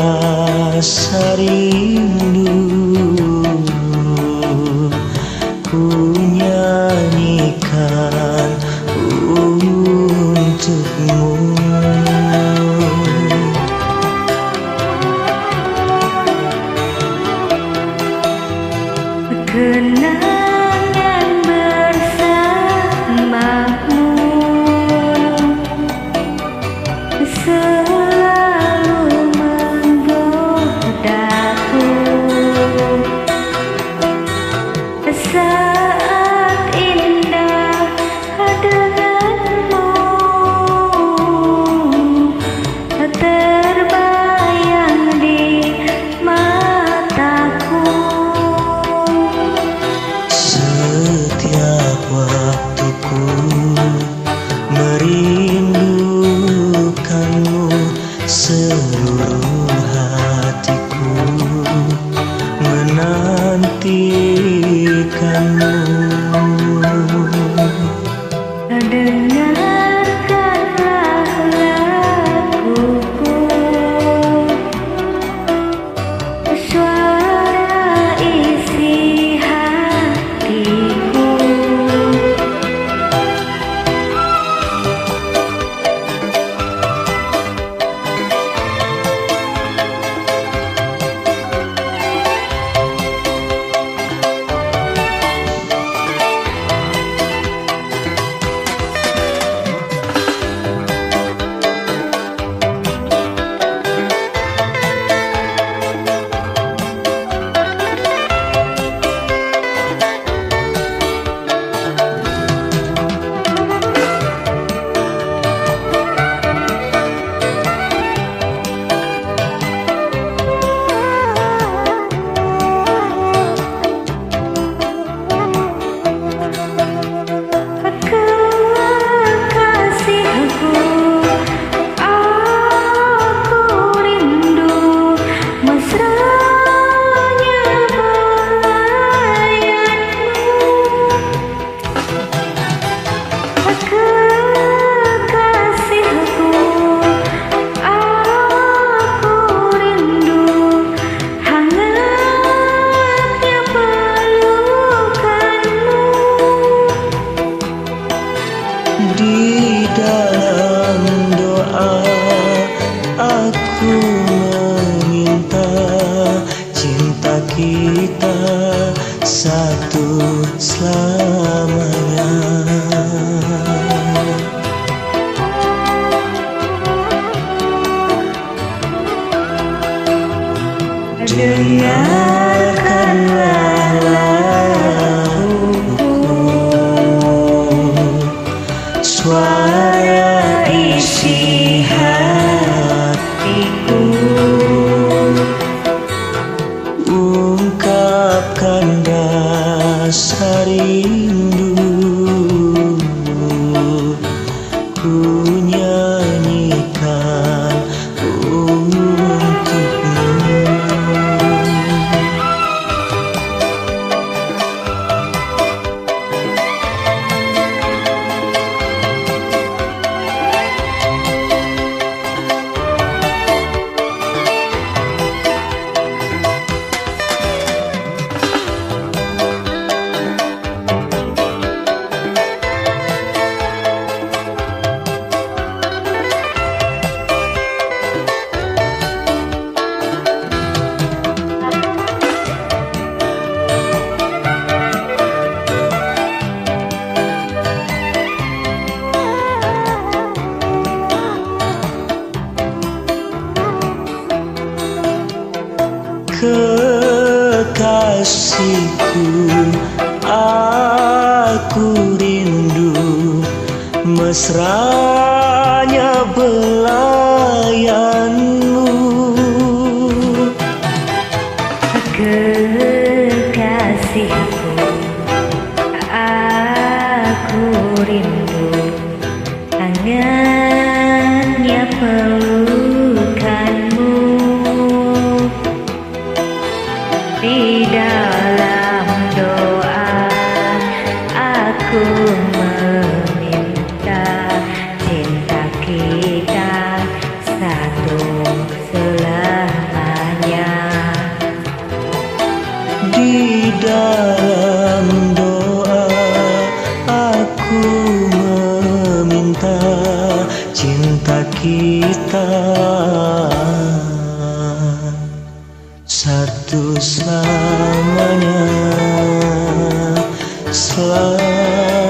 rasa rindu, ku nyanyikan untukmu. Kenangan bersamamu selalu menggodaku. Saat indah denganmu terbayang di mataku. Setiap waktuku merindukanmu, seluruh hatiku menantikanmu. Dengarkanlah laguku, suara isi hatiku. Di dalam doa aku meminta cinta kita satu selamanya. Dengarkanlah laguku, suara isi hatiku. Ungkapkan rasa rindu, ku nyanyikan untukmu. Kekasihku, aku rindu mesranya belayanmu. Kekasihku, aku rindu hangatnya pelukanmu. Di dalam doa aku meminta cinta kita satu selama kita satu samanya selalu.